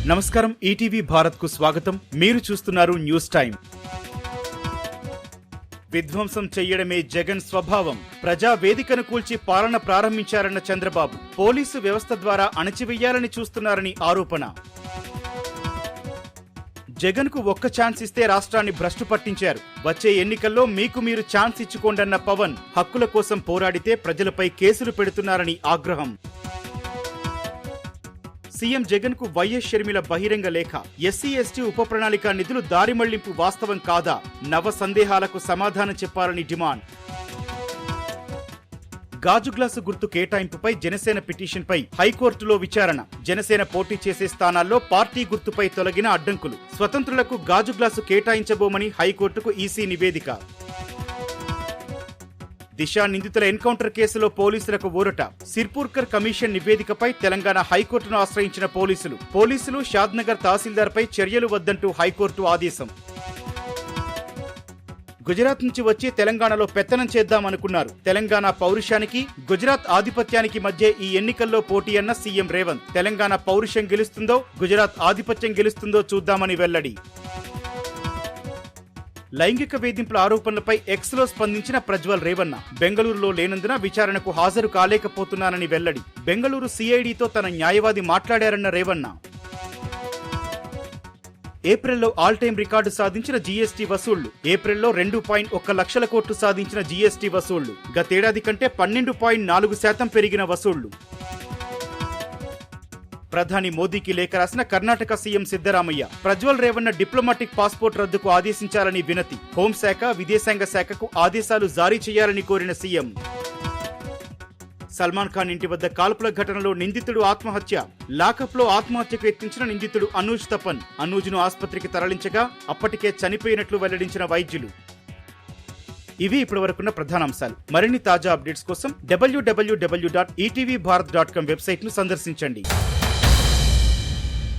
నమస్కారం, ఈటీవీ భారత్ కు స్వాగతం. మీరు చూస్తున్నారు న్యూస్ టైం. విధ్వంసం చెయ్యడమే జగన్ స్వభావం. ప్రజా వేదికను కూల్చి పాలన ప్రారంభించారన్న చంద్రబాబు. పోలీసు వ్యవస్థ ద్వారా అణచివేయాలని చూస్తున్నారని ఆరోపణ. జగన్ కు ఒక్క ఛాన్స్ ఇస్తే రాష్ట్రాన్ని భ్రష్టు పట్టించారు. వచ్చే ఎన్నికల్లో మీకు మీరు ఛాన్స్ ఇచ్చుకోండన్న పవన్. హక్కుల కోసం పోరాడితే ప్రజలపై కేసులు పెడుతున్నారని ఆగ్రహం. సీఎం జగన్ కు వైఎస్ షర్మిల బహిరంగ లేఖ. ఎస్సీ ఎస్టీ ఉప ప్రణాళిక నిధులు దారి మళ్లింపు వాస్తవం కాదా? నవ సందేహాలకు సమాధానం చెప్పాలని డిమాండ్. గాజు గ్లాసు గుర్తు కేటాయింపుపై జనసేన పిటిషన్పై హైకోర్టులో విచారణ. జనసేన పోటీ చేసే స్థానాల్లో పార్టీ గుర్తుపై తొలగిన అడ్డంకులు. స్వతంత్రులకు గాజు గ్లాసు కేటాయించబోమని హైకోర్టుకు ఈసీ నివేదిక. దిశ నిందితుల ఎన్కౌంటర్ కేసులో పోలీసులకు ఊరట. సిర్పూర్కర్ కమిషన్ నివేదికపై తెలంగాణ హైకోర్టును ఆశ్రయించిన పోలీసులు షాద్నగర్ తహసీల్దార్పై చర్యలు వద్దంటూ హైకోర్టు ఆదేశం. గుజరాత్ నుంచి వచ్చి తెలంగాణలో పెత్తనం చేద్దామనుకున్నారు. తెలంగాణ పౌరుషానికి గుజరాత్ ఆధిపత్యానికి మధ్య ఈ ఎన్నికల్లో పోటీ అన్న సీఎం రేవంత్. తెలంగాణ పౌరుషం గెలుస్తుందో గుజరాత్ ఆధిపత్యం గెలుస్తుందో చూద్దామని వెల్లడి. లైంగిక వేధింపుల ఆరోపణలపై ఎక్స్లో స్పందించిన ప్రజ్వల్ రేవన్న. బెంగళూరులో లేనందున విచారణకు హాజరు కాలేకపోతున్నానని వెల్లడి. బెంగళూరు సిఐడితో తన న్యాయవాది మాట్లాడారన్న రేవన్న. ఏప్రిల్లో ఆల్ టైం రికార్డు సాధించిన జీఎస్టీ వసూళ్లు. ఏప్రిల్లో 2.1 లక్షల కోట్లు సాధించిన జీఎస్టీ వసూళ్లు. గతేడాది కంటే 12.4% పెరిగిన వసూళ్లు. ప్రధాని మోదీకి లేఖ రాసిన Karnataka CM Siddaramaiah. Prajwal Revanna diplomatic passport రద్దుకు ఆదేశించాలని వినతి. హోంశాఖ, విదేశాంగ శాఖకు ఆదేశాలు జారీ చేయాలని కోరిన సీఎం. సల్మాన్ ఖాన్ ఇంటి వద్ద కాల్పుల ఘటనలో నిందితుడు ఆత్మహత్య. లాకప్ లో ఆత్మహత్యకు యత్నించిన నిందితుడు అనూజ్ తపన్. అనూజ్ను ఆసుపత్రికి తరలించగా అప్పటికే చనిపోయినట్లు వెల్లడించిన వైద్యులు. ఇవి ఇప్పటివరకున్న ప్రధానాంశాలు. మరిన్ని తాజా అప్డేట్స్ కోసం www.etvbharat.com వెబ్సైట్ ను సందర్శించండి.